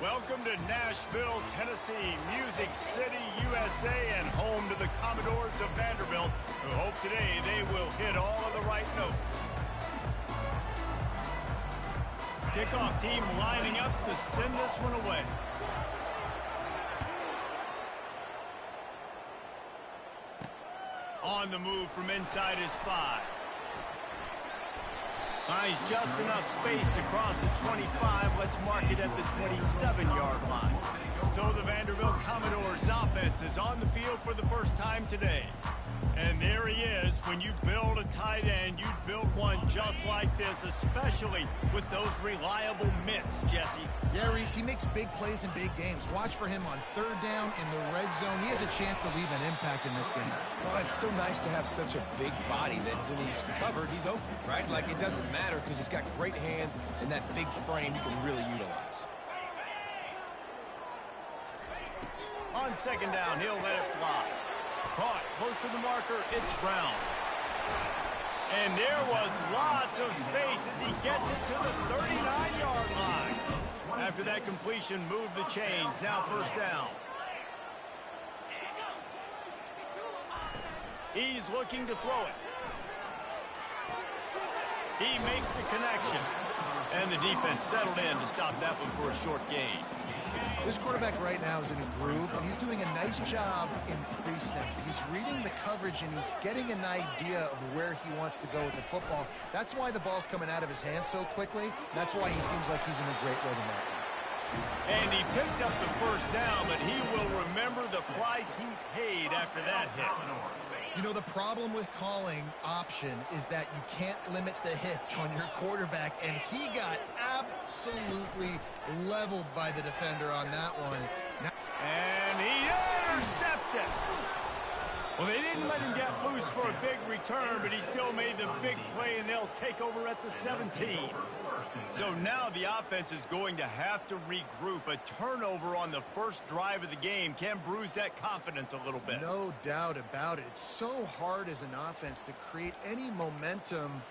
Welcome to Nashville, Tennessee, Music City, USA, and home to the Commodores of Vanderbilt, who hope today they will hit all of the right notes. Kickoff team lining up to send this one away. On the move from inside his 5. Finds just enough space across the 25. Let's mark it at the 27-yard line. So the Vanderbilt Commodores offense is on the field for the first time today. And there he is. When you build a tight end, you build one just like this, especially with those reliable mitts, Jesse. Yeah, Reese, he makes big plays in big games. Watch for him on third down in the red zone. He has a chance to leave an impact in this game. Well, it's so nice to have such a big body that when he's covered, he's open, right? Like, it doesn't matter because he's got great hands and that big frame you can really utilize. On second down, he'll let it fly. Caught close to the marker, it's Brown. And there was lots of space as he gets it to the 39-yard line. After that completion, move the chains. Now first down. He's looking to throw it. He makes the connection. And the defense settled in to stop that one for a short gain. This quarterback right now is in a groove, and he's doing a nice job in pre-snap. He's reading the coverage, and he's getting an idea of where he wants to go with the football. That's why the ball's coming out of his hands so quickly. That's why he seems like he's in a great rhythm right now. And he picked up the first down, but he will remember the price he paid after that hit. You know, the problem with calling option is that you can't limit the hits on your quarterback, and he got absolutely leveled by the defender on that one. And he intercepts it. Well, they didn't let him get loose for a big return, but he still made the big play, and they'll take over at the 17. So now the offense is going to have to regroup. A turnover on the first drive of the game can bruise that confidence a little bit. No doubt about it. It's so hard as an offense to create any momentum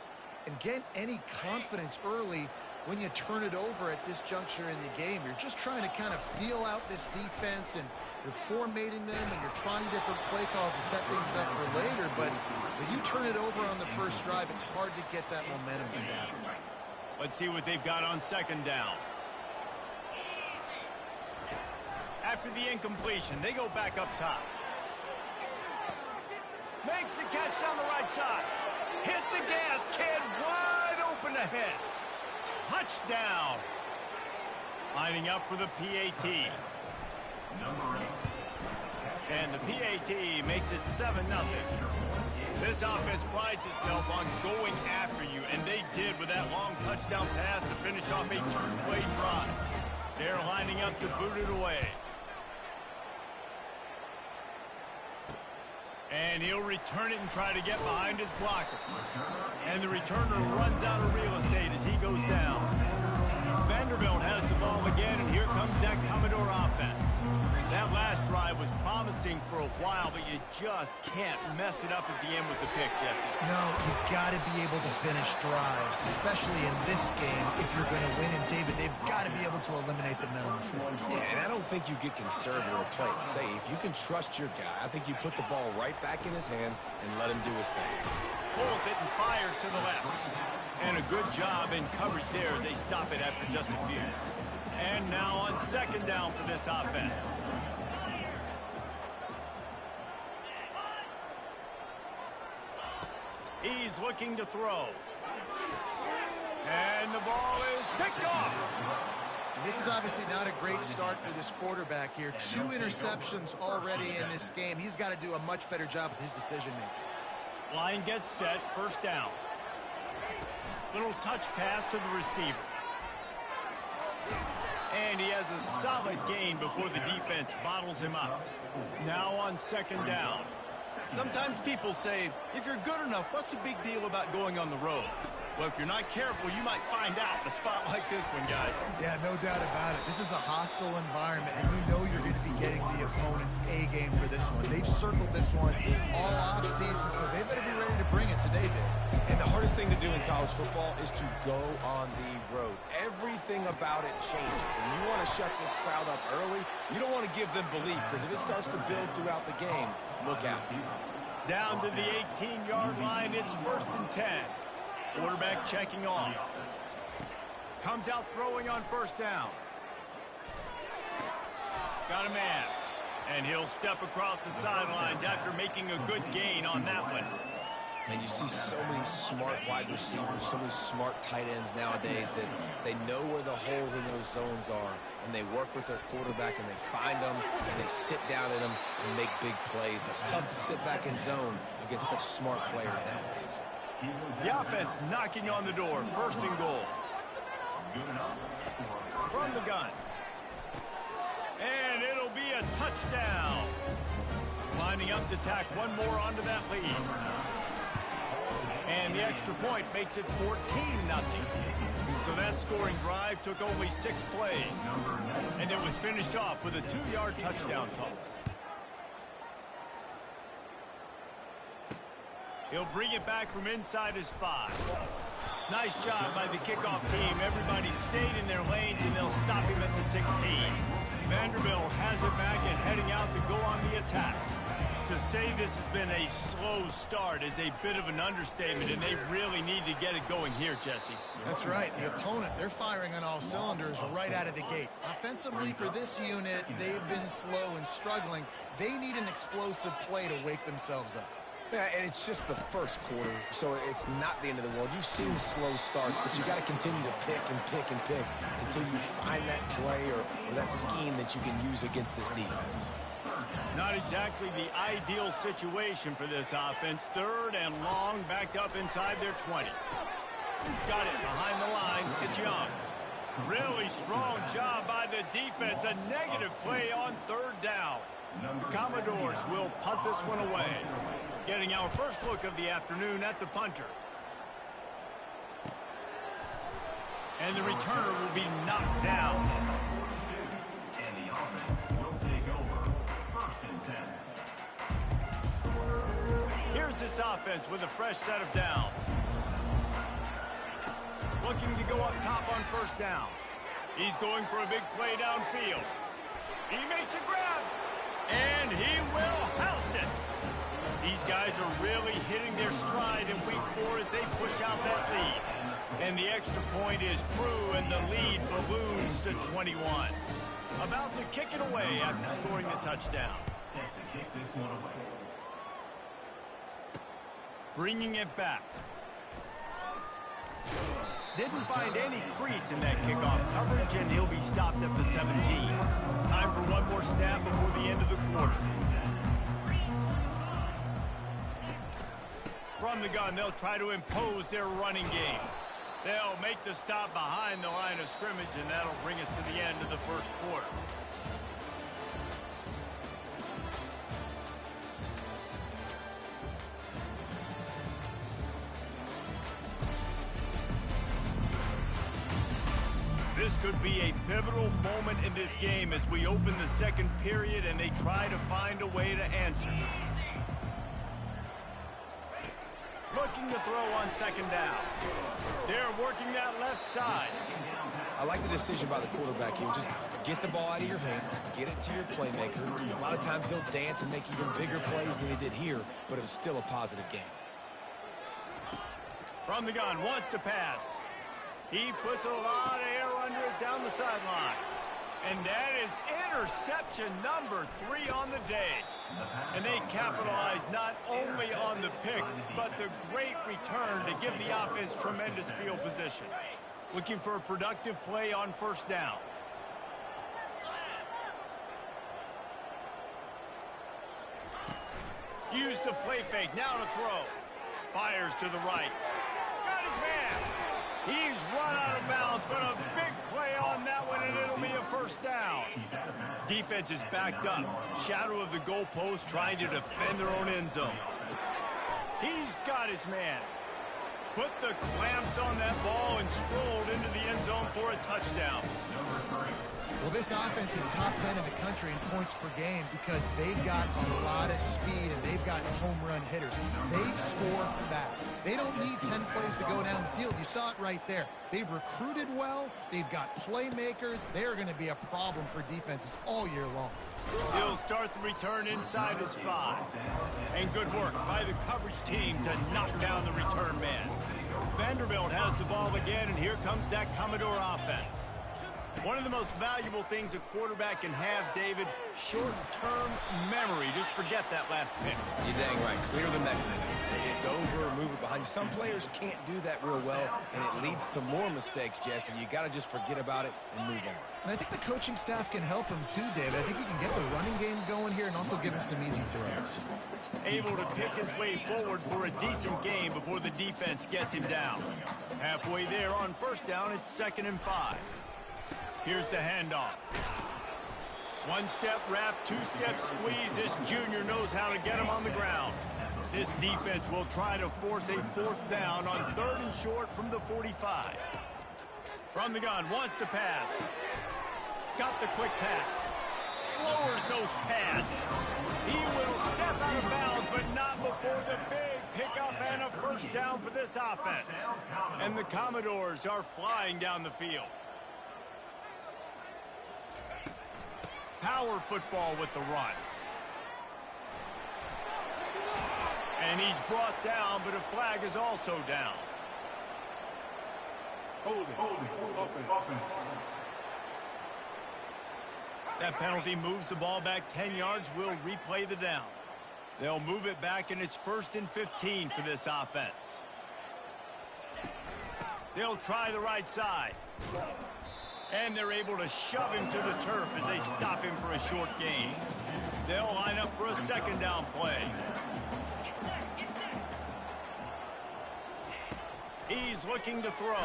and get any confidence early when you turn it over at this juncture in the game. You're just trying to kind of feel out this defense, and you're formatting them, and you're trying different play calls to set things up for later. But when you turn it over on the first drive, it's hard to get that momentum started. Let's see what they've got on second down. After the incompletion, they go back up top. Makes the catch on the right side. Hit the gas, kid, wide open ahead. Touchdown. Lining up for the PAT. And the PAT makes it 7-0. This offense prides itself on going after you, and they did with that long touchdown pass to finish off a two-play drive. They're lining up to boot it away. And he'll return it and try to get behind his blockers. And the returner runs out of real estate as he goes down. Vanderbilt has the ball again, and here comes that Commodore offense. That last drive was promising for a while, but you just can't mess it up at the end with the pick, Jesse. No, you've got to be able to finish drives, especially in this game if you're going to win. And, David, they've got to be able to eliminate the mental mistakes. Yeah, and I don't think you get conservative or play it safe. You can trust your guy. I think you put the ball right back in his hands and let him do his thing. Pulls it and fires to the left. And a good job in coverage there as they stop it after just a few. And now on second down for this offense. He's looking to throw. And the ball is picked off. This is obviously not a great start for this quarterback here. 2 interceptions already in this game. He's got to do a much better job with his decision-making. Line gets set, first down. Little touch pass to the receiver. And he has a solid gain before the defense bottles him up. Now on second down. Sometimes people say, if you're good enough, what's the big deal about going on the road? Well, if you're not careful, you might find out in a spot like this one, guys. Yeah, no doubt about it. This is a hostile environment, and you know you're going to be getting the opponent's A game for this one. They've circled this one all off season, so they better be ready to bring it today, Dave. And the hardest thing to do in college football is to go on the road. Everything about it changes, and you want to shut this crowd up early. You don't want to give them belief, because if it starts to build throughout the game, look out. Down to the 18-yard line, it's 1st and 10. Quarterback checking off. Comes out throwing on 1st down. Got a man. And he'll step across the sidelines after making a good gain on that one. And you see so many smart wide receivers, so many smart tight ends nowadays that they know where the holes in those zones are, and they work with their quarterback, and they find them, and they sit down at them and make big plays. It's tough to sit back in zone against such smart players nowadays. The offense knocking on the door. 1st and goal. From the gun. And it'll be a touchdown. Lining up to tack one more onto that lead. And the extra point makes it 14-0. So that scoring drive took only 6 plays. And it was finished off with a 2-yard touchdown toss. He'll bring it back from inside his 5. Nice job by the kickoff team. Everybody stayed in their lanes, and they'll stop him at the 16. Vanderbilt has it back and heading out to go on the attack. To say this has been a slow start is a bit of an understatement, and they really need to get it going here, Jesse. That's right. The opponent, they're firing on all cylinders right out of the gate. Offensively for this unit, they've been slow and struggling. They need an explosive play to wake themselves up. Yeah, and it's just the first quarter, so it's not the end of the world. You've seen slow starts, but you got to continue to pick and pick and pick until you find that play or that scheme that you can use against this defense. Not exactly the ideal situation for this offense. 3rd and long, backed up inside their 20. Got it behind the line. It's Young. Really strong job by the defense. A negative play on 3rd down. The Commodores will punt this one away. Getting our first look of the afternoon at the punter. And the returner will be knocked down. And the offense will take over 1st and 10. Here's this offense with a fresh set of downs. Looking to go up top on 1st down. He's going for a big play downfield. He makes a grab. And he will house it. These guys are really hitting their stride in week 4 as they push out that lead. And the extra point is true, and the lead balloons to 21. About to kick it away after scoring the touchdown. Set to kick this one away. Bringing it back. Didn't find any crease in that kickoff coverage, and he'll be stopped at the 17. Time for one more snap before the end of the quarter. From the gun, they'll try to impose their running game. They'll make the stop behind the line of scrimmage, and that'll bring us to the end of the 1st quarter. This could be a pivotal moment in this game as we open the 2nd period and they try to find a way to answer. Looking to throw on 2nd down. They're working that left side. I like the decision by the quarterback here. Just get the ball out of your hands, get it to your playmaker. A lot of times they'll dance and make even bigger plays than he did here, but it was still a positive game. From the gun, wants to pass. He puts a lot of air under it down the sideline. And that is interception number 3 on the day. And they capitalize not only on the pick, but the great return to give the offense tremendous field position. Looking for a productive play on 1st down. Use the play fake, now to throw. Fires to the right. Got his man. He's run out of bounds, but a big play on that one, and it'll be a 1st down. Defense is backed up. Shadow of the goalpost trying to defend their own end zone. He's got his man. Put the clamps on that ball and strolled into the end zone for a touchdown. Well, this offense is top 10 in the country in points per game because they've got a lot of speed and they've got home run hitters. They score fast. They don't need 10 plays to go down the field. You saw it right there. They've recruited well. They've got playmakers. They are going to be a problem for defenses all year long. He'll start the return inside his 5. And good work by the coverage team to knock down the return man. Vanderbilt has the ball again, and here comes that Commodore offense. One of the most valuable things a quarterback can have, David, short-term memory. Just forget that last pick. You're dang right. Clear the mechanism. It's over, move it behind you. Some players can't do that real well, and it leads to more mistakes, Jesse. You got to just forget about it and move on. And I think the coaching staff can help him too, David. I think you can get the running game going here and also give him some easy throws. Able to pick his way forward for a decent game before the defense gets him down. Halfway there on first down, it's 2nd and 5. Here's the handoff. One-step wrap, two-step squeeze. This junior knows how to get him on the ground. This defense will try to force a 4th down on 3rd and short from the 45. From the gun, wants to pass. Got the quick pass. Lowers those pads. He will step out of bounds, but not before the big pickup and a 1st down for this offense. And the Commodores are flying down the field. Power football with the run. And he's brought down, but a flag is also down. Hold it. Offense. That penalty moves the ball back 10 yards. We'll replay the down. They'll move it back, and it's 1st and 15 for this offense. They'll try the right side. And they're able to shove him to the turf as they stop him for a short gain. They'll line up for a 2nd down play. He's looking to throw.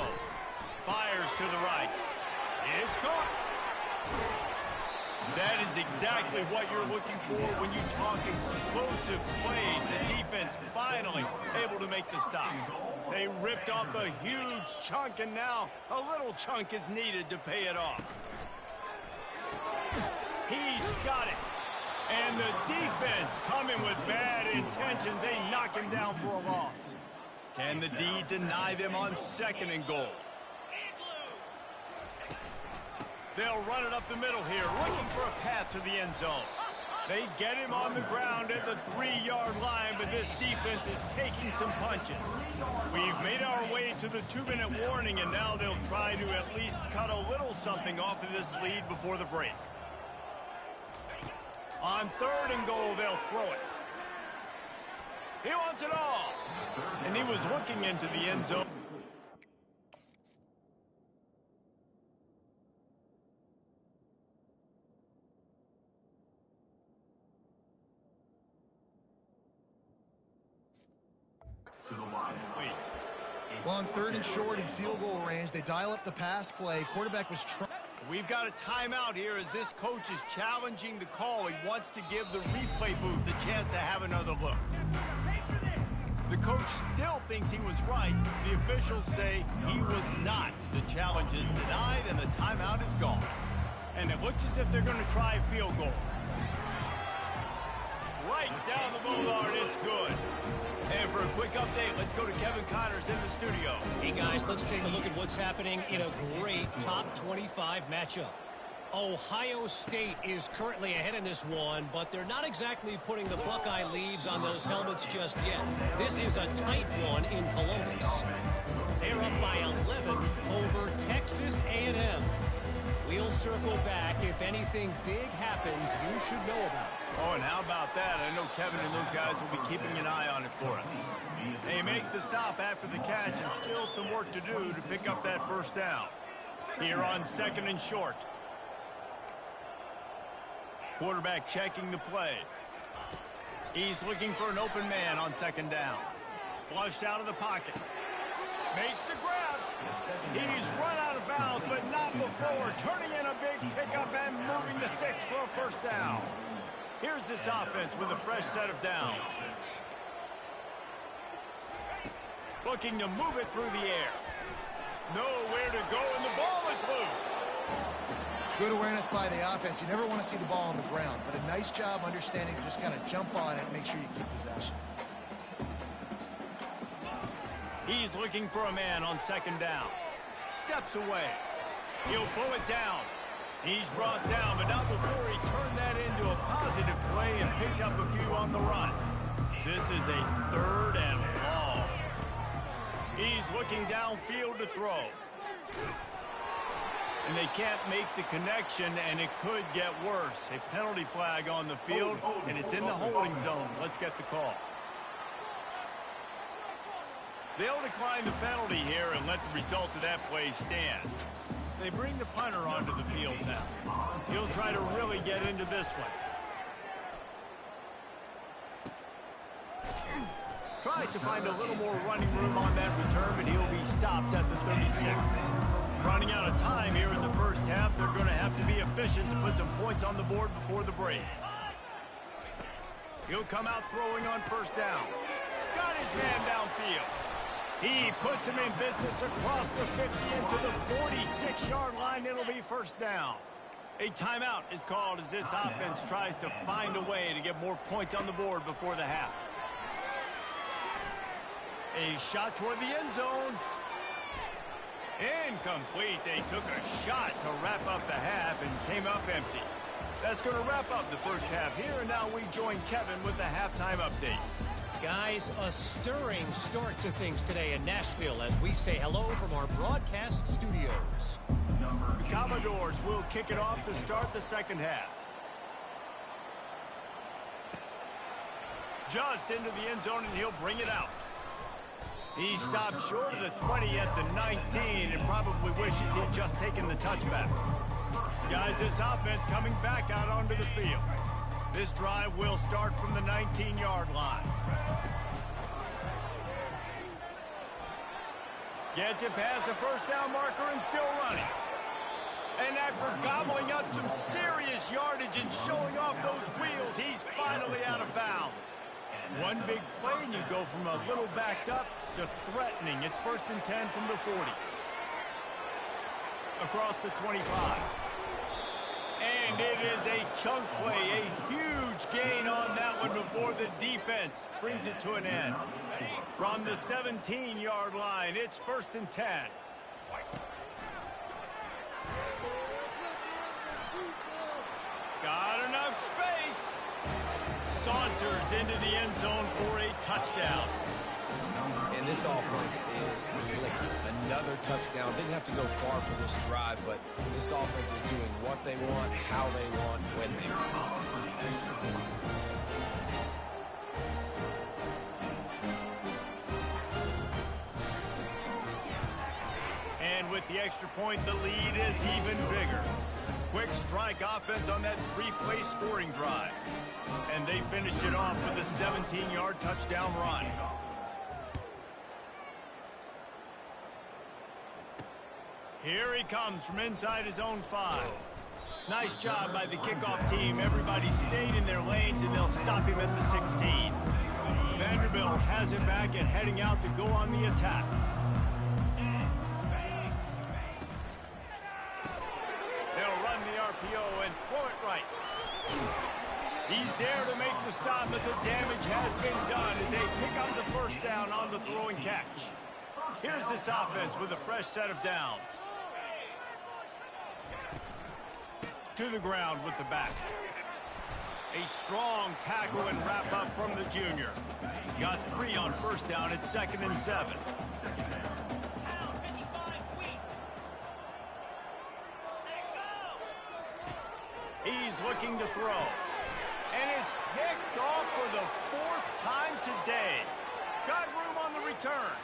Fires to the right. It's caught. That is exactly what you're looking for when you talk explosive plays. The defense finally able to make the stop. They ripped off a huge chunk, and now a little chunk is needed to pay it off. He's got it. And the defense coming with bad intentions. They knock him down for a loss. Can the D deny them on 2nd and goal? They'll run it up the middle here, looking for a path to the end zone. They get him on the ground at the 3-yard line, but this defense is taking some punches. We've made our way to the 2-minute warning, and now they'll try to at least cut a little something off of this lead before the break. On 3rd and goal, they'll throw it. He wants it all. And he was looking into the end zone. Wait. Well, on 3rd and short in field goal range, they dial up the pass play. Quarterback was trying. We've got a timeout here as this coach is challenging the call. He wants to give the replay booth the chance to have another look. The coach still thinks he was right. The officials say he was not. The challenge is denied and the timeout is gone. And it looks as if they're going to try a field goal. Right down the boulevard, it's good. And for a quick update, let's go to Kevin Connors in the studio. Hey guys, let's take a look at what's happening in a great top 25 matchup. Ohio State is currently ahead in this one, but they're not exactly putting the Buckeye leaves on those helmets just yet. This is a tight one in Columbus. They're up by 11 over Texas A&M. We'll circle back. If anything big happens, you should know about it. Oh, and how about that? I know Kevin and those guys will be keeping an eye on it for us. They make the stop after the catch, and still some work to do to pick up that 1st down. Here on 2nd and short. Quarterback checking the play. He's looking for an open man on 2nd down. Flushed out of the pocket. Makes the grab. He's run out of bounds, but not before. Turning in a big pickup and moving the sticks for a 1st down. Here's this offense with a fresh set of downs. Looking to move it through the air. Nowhere to go, and the ball is loose. Good awareness by the offense. You never want to see the ball on the ground, but a nice job understanding to just kind of jump on it and make sure you keep possession. He's looking for a man on second down. Steps away. He'll pull it down. He's brought down, but not before he turned that into a positive play and picked up a few on the run. This is a 3rd and long. He's looking downfield to throw. And they can't make the connection, and it could get worse. A penalty flag on the field, and it's in the holding zone. Let's get the call. They'll decline the penalty here and let the result of that play stand. They bring the punter onto the field now. He'll try to really get into this one. Tries to find a little more running room on that return, but he'll be stopped at the 36. Running out of time here in the first half, they're going to have to be efficient to put some points on the board before the break. He'll come out throwing on first down. Got his man downfield. He puts him in business across the 50 into the 46-yard line. It'll be first down. A timeout is called as this offense tries to find a way to get more points on the board before the half. A shot toward the end zone. Incomplete. They took a shot to wrap up the half and came up empty. That's going to wrap up the first half here, and now we join Kevin with the halftime update. Guys, a stirring start to things today in Nashville as we say hello from our broadcast studios. The Commodores will kick it off to start the second half. Just into the end zone, and he'll bring it out. He stopped short of the 20 at the 19 and probably wishes he'd just taken the touchback. Guys, this offense coming back out onto the field. This drive will start from the 19-yard line. Gets it past the first down marker and still running. And after gobbling up some serious yardage and showing off those wheels, he's finally out of bounds. One big play and you go from a little backed up to threatening. It's 1st and 10 from the 40. Across the 25. And it is a chunk play, a huge gain on that one before the defense brings it to an end. From the 17-yard line, it's 1st and 10. Got enough space. Saunters into the end zone for a touchdown. And this offense is clicking. Another touchdown. Didn't have to go far for this drive, but this offense is doing what they want, how they want, when they want. And with the extra point, the lead is even bigger. Quick strike offense on that 3-play scoring drive. And they finished it off with a 17-yard touchdown run. Here he comes from inside his own 5. Nice job by the kickoff team. Everybody stayed in their lanes, and they'll stop him at the 16. Vanderbilt has it back and heading out to go on the attack. They'll run the RPO and throw it right. He's there to make the stop, but the damage has been done as they pick up the first down on the throw and catch. Here's this offense with a fresh set of downs. To the ground with the back. A strong tackle and wrap up from the junior. Got 3 on first down at 2nd and 7. He's looking to throw. And it's picked off for the 4th time today. Got room on the return.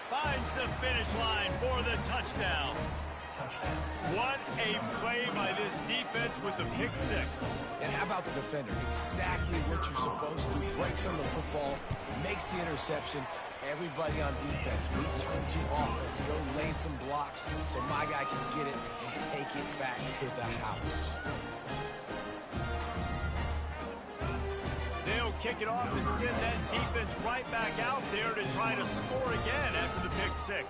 Finds the finish line for the touchdown. What a play by this defense with the pick 6. And how about the defender? Exactly what you're supposed to. Breaks on the football, makes the interception. Everybody on defense, we turn to offense. Go lay some blocks so my guy can get it and take it back to the house. They'll kick it off and send that defense right back out there to try to score again after the pick 6.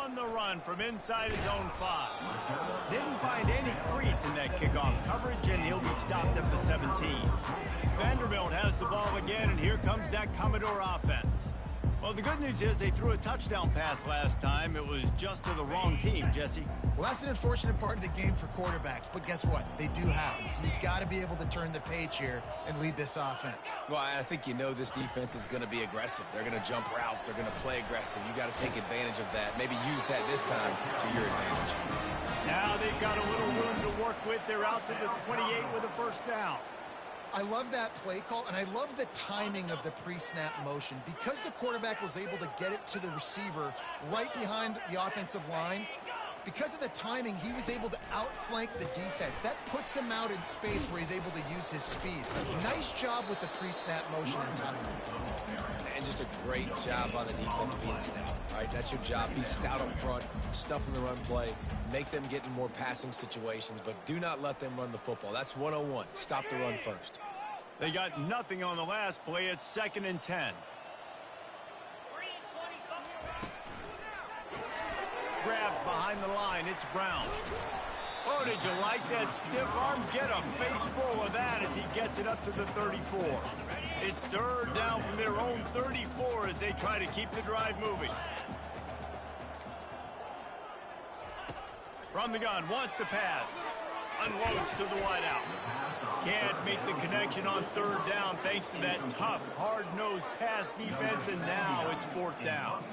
on the run from inside his own 5. Didn't find any crease in that kickoff coverage, and he'll be stopped at the 17. Vanderbilt has the ball again, and here comes that Commodore offense. Well, the good news is they threw a touchdown pass last time. It was just to the wrong team, Jesse. Well, that's an unfortunate part of the game for quarterbacks, but guess what? They do happen. So you've got to be able to turn the page here and lead this offense. Well, I think you know this defense is going to be aggressive. They're going to jump routes. They're going to play aggressive. You got to take advantage of that. Maybe use that this time to your advantage. Now they've got a little room to work with. They're out to the 28 with a first down. I love that play call, and I love the timing of the pre-snap motion. Because the quarterback was able to get it to the receiver right behind the offensive line, because of the timing, he was able to outflank the defense. That puts him out in space where he's able to use his speed. Nice job with the pre-snap motion and timing. And just a great job on the defense being stout, right? That's your job. Be stout up front, stuff in the run play, make them get in more passing situations, but do not let them run the football. That's 101. Stop the run first. They got nothing on the last play. It's 2nd and 10. Grabbed behind the line. It's Brown. Oh, did you like that stiff arm? Get a face full of that as he gets it up to the 34. It's 3rd down from their own 34 as they try to keep the drive moving. From the gun, wants to pass. Unloads to the wideout. Can't make the connection on 3rd down thanks to that tough, hard-nosed pass defense, and now it's 4th down.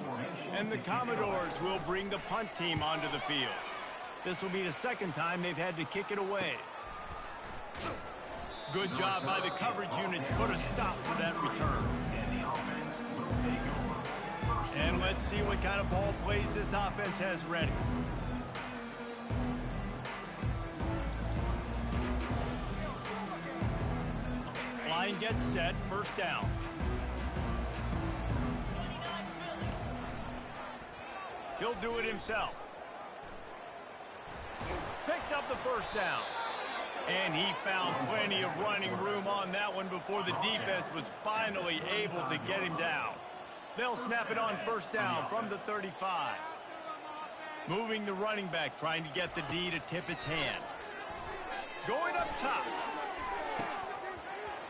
And the Commodores will bring the punt team onto the field. This will be the 2nd time they've had to kick it away. Good job by the coverage unit to put a stop to that return. And let's see what kind of ball plays this offense has ready. Line gets set, 1st down. He'll do it himself. Picks up the 1st down. And he found plenty of running room on that one before the defense was finally able to get him down. They'll snap it on 1st down from the 35. Moving the running back, trying to get the D to tip its hand. Going up top.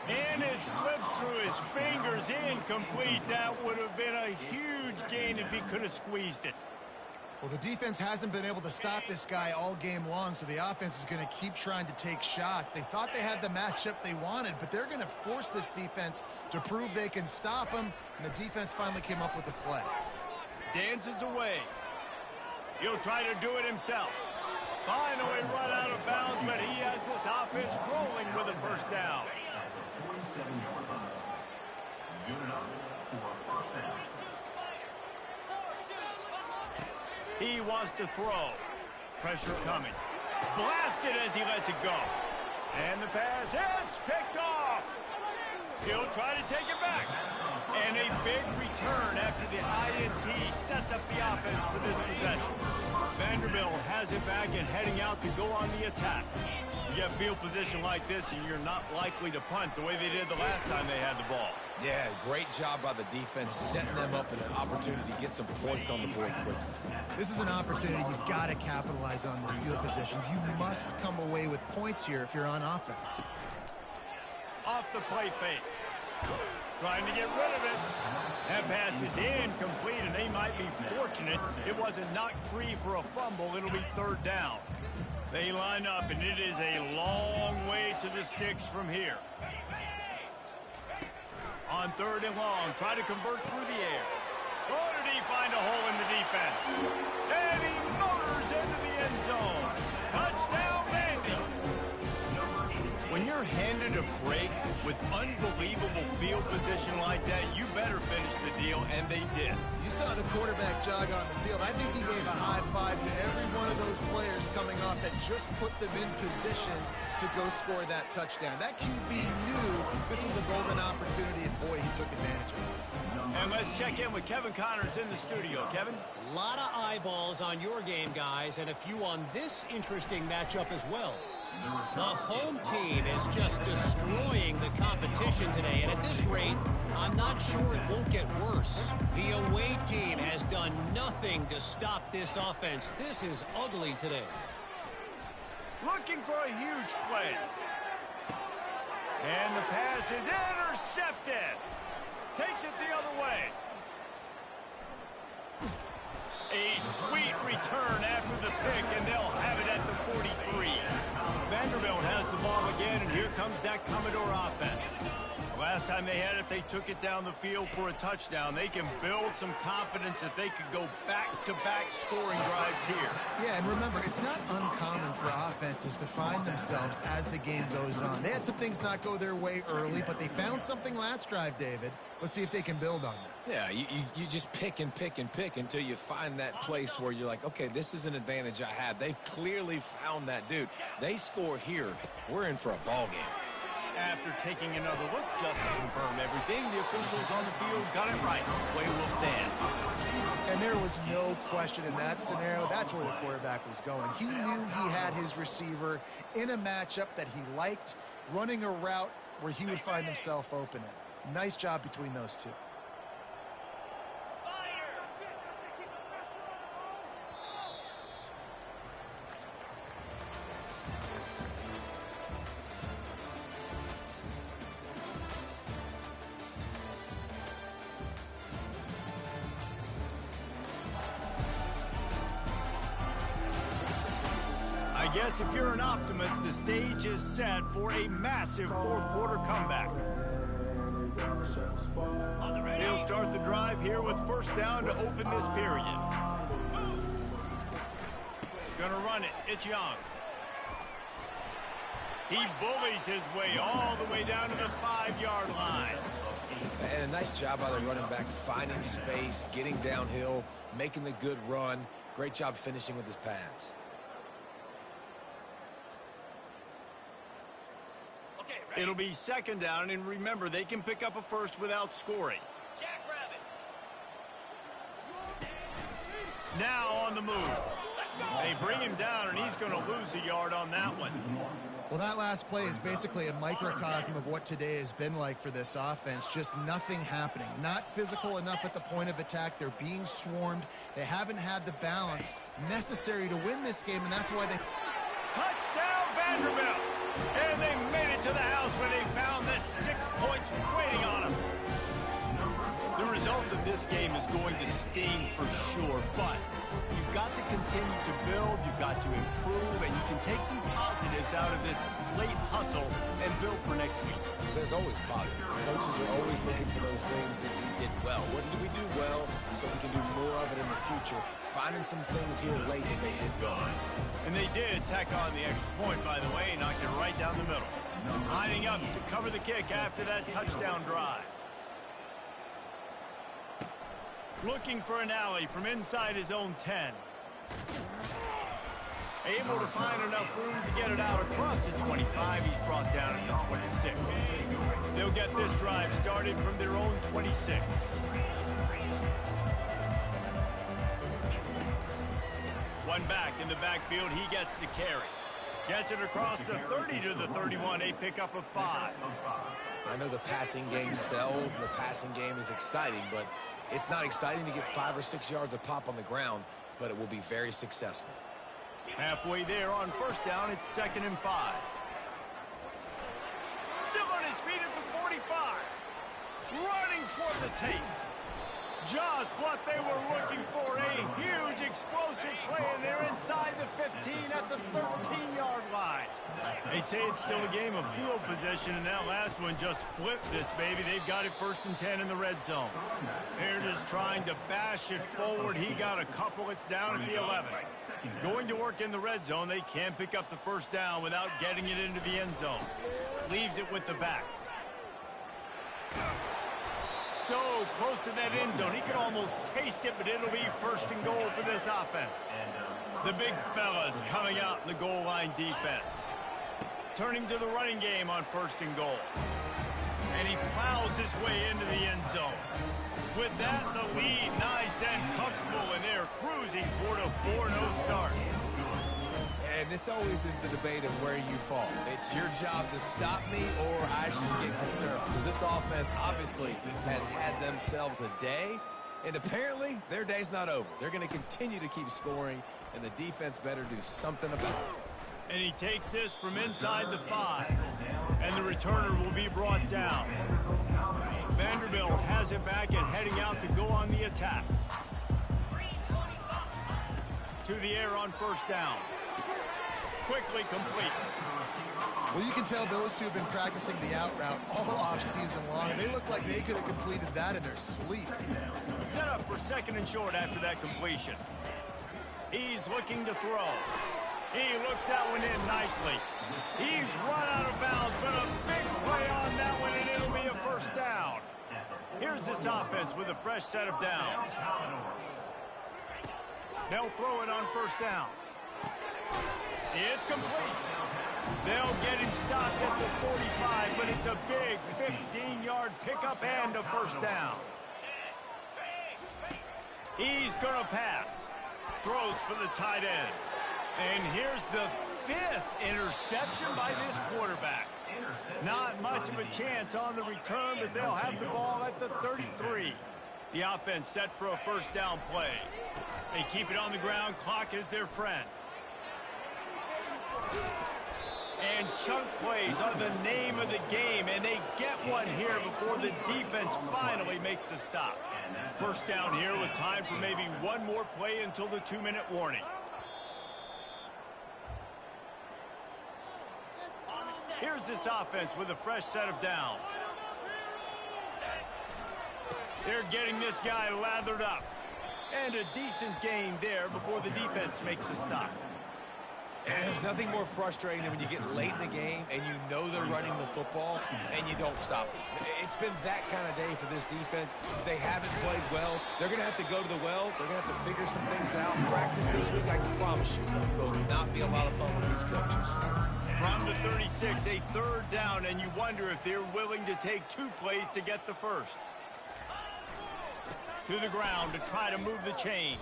And it slips through his fingers, incomplete. That would have been a huge gain if he could have squeezed it. Well, the defense hasn't been able to stop this guy all game long, so the offense is going to keep trying to take shots. They thought they had the matchup they wanted, but they're going to force this defense to prove they can stop him, and the defense finally came up with the play. Dances away. He'll try to do it himself. Finally run out of bounds, but he has this offense rolling with a 1st down. 47-yard line. Unit up for 1st down. He wants to throw. Pressure coming. Blasted as he lets it go. And the pass hits, picked off. He'll try to take it back. And a big return after the INT sets up the offense for this possession. Vanderbilt has it back and heading out to go on the attack. You get field position like this and you're not likely to punt the way they did the last time they had the ball. Yeah, great job by the defense, setting them up in an opportunity to get some points on the board quickly. This is an opportunity you've got to capitalize on this field position. You must come away with points here if you're on offense. Off the play fake. Trying to get rid of it. That pass is incomplete, and they might be fortunate it wasn't knocked free for a fumble. It'll be 3rd down. They line up, and it is a long way to the sticks from here. On 3rd and long, try to convert through the air. Oh, did he find a hole in the defense? And he motors into the end zone. Touchdown, Vandy. When you're handed a break with unbelievable field position like that, you better finish the deal, and they did. You saw the quarterback jog on the field. I think he gave a high five to every one of those players coming off that just put them in position to go score that touchdown. That QB knew this was a golden opportunity, and boy, he took advantage of it. And let's check in with Kevin Connors in the studio. Kevin? A lot of eyeballs on your game, guys, and a few on this interesting matchup as well. The home team is just destroying the competition today, and at this rate, I'm not sure it won't get worse. The away team has done nothing to stop this offense. This is ugly today. Looking for a huge play. And the pass is intercepted. Takes it the other way. A sweet return after the pick, and they'll have it at the 43. Vanderbilt has the ball again, and here comes that Commodore offense. Last time they had it, they took it down the field for a touchdown. They can build some confidence that they could go back-to-back scoring drives here. Yeah, and remember, it's not uncommon for offenses to find themselves as the game goes on. They had some things not go their way early, but they found something last drive, David. Let's see if they can build on that. Yeah, you just pick and pick and pick until you find that place where you're like, okay, this is an advantage I have. They clearly found that dude. They score here. We're in for a ball game. After taking another look just to confirm everything, the officials on the field got it right. Play will stand. And there was no question in that scenario. That's where the quarterback was going. He knew he had his receiver in a matchup that he liked, running a route where he would find himself open in. Nice job between those two. I guess if you're an optimist, the stage is set for a massive fourth-quarter comeback. He'll start the drive here with first down to open this period. Gonna run it. It's Young. He bullies his way all the way down to the 5-yard line. And a nice job by the running back, finding space, getting downhill, making the good run. Great job finishing with his pads. It'll be second down, and remember, they can pick up a first without scoring. Now on the move. They bring him down, and he's going to lose a yard on that one. Well, that last play is basically a microcosm of what today has been like for this offense. Just nothing happening. Not physical enough at the point of attack. They're being swarmed. They haven't had the balance necessary to win this game, and that's why they... Touchdown, Vanderbilt! And they made it to the house where they found that 6 points waiting on them. The result of this game is going to sting for sure, but you've got to continue to build, you've got to improve, and you can take some positives out of this late hustle and build for next week. There's always positives. Coaches are always looking for those things that we did well. What did we do well so we can do more of it in the future? Finding some things here late that they did well. And they did tack on the extra point, by the way, knocked it right down the middle. Lining up to cover the kick after that touchdown drive. Looking for an alley from inside his own 10. Able to find enough room to get it out across the 25. He's brought down at the 26. They'll get this drive started from their own 26. One back in the backfield. He gets the carry. Gets it across the 30 to the 31. A pickup of 5. I know the passing game sells and the passing game is exciting, but it's not exciting to get 5 or 6 yards of pop on the ground, but it will be very successful. Halfway there on first down, it's 2nd and 5. Still on his feet at the 45. Running toward the tape. Just what they were looking for, a huge explosive play, and they're inside the 15 at the 13-yard line. They say it's still a game of field possession, and that last one just flipped this baby. They've got it 1st and 10 in the red zone. They're just trying to bash it forward. He got a couple. It's down at the 11. Going to work in the red zone. They can't pick up the first down without getting it into the end zone. Leaves it with the back. So close to that end zone. He could almost taste it, but it'll be 1st and goal for this offense. The big fellas coming out in the goal line defense. Turning to the running game on 1st and goal. And he plows his way into the end zone. With that, the lead nice and comfortable, and they're cruising toward a 4-0 start. And this always is the debate of where you fall. It's your job to stop me, or I should get concerned. Because this offense obviously has had themselves a day, and apparently their day's not over. They're going to continue to keep scoring, and the defense better do something about it. And he takes this from inside the 5. And the returner will be brought down. Vanderbilt has it back and heading out to go on the attack. To the air on first down. Quickly complete. Well, you can tell those two have been practicing the out route all off season long. They look like they could have completed that in their sleep. Set up for second and short after that completion. He's looking to throw. He looks that one in nicely. He's run out of bounds, but a big play on that one, and it'll be a first down. Here's this offense with a fresh set of downs. They'll throw it on first down. It's complete. They'll get him stopped at the 45, but it's a big 15-yard pickup and a first down. He's going to pass. Throws for the tight end. And here's the 5th interception by this quarterback. Not much of a chance on the return, but they'll have the ball at the 33. The offense set for a first down play. They keep it on the ground. Clock is their friend. And chunk plays are the name of the game, and they get one here before the defense finally makes the stop. First down here with time for maybe one more play until the 2-minute warning. Here's this offense with a fresh set of downs. They're getting this guy lathered up. And a decent gain there before the defense makes the stop. And there's nothing more frustrating than when you get late in the game and you know they're running the football and you don't stop it. It's been that kind of day for this defense. They haven't played well. They're going to have to go to the well. They're going to have to figure some things out. Practice this week, I can promise you, will not be a lot of fun with these coaches. From the 36, a third down, and you wonder if they're willing to take 2 plays to get the first. To the ground to try to move the chains.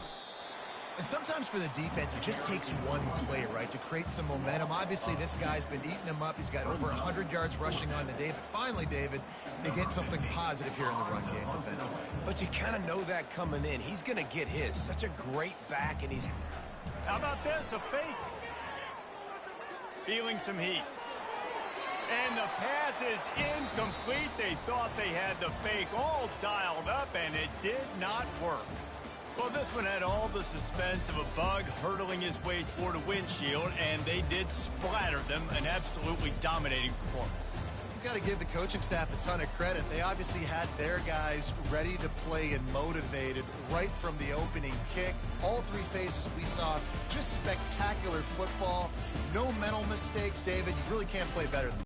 And sometimes for the defense, it just takes one play, right, to create some momentum. Obviously, this guy's been eating them up. He's got over 100 yards rushing on the day. But finally, David, they get something positive here in the run game defensively. But you kind of know that coming in. He's going to get his. Such a great back, and he's... How about this? A fake. Feeling some heat. And the pass is incomplete. They thought they had the fake all dialed up, and it did not work. Well, this one had all the suspense of a bug hurtling his way toward a windshield, and they did splatter them, an absolutely dominating performance. You've got to give the coaching staff a ton of credit. They obviously had their guys ready to play and motivated right from the opening kick. All 3 phases we saw, just spectacular football. No mental mistakes, David. You really can't play better than that.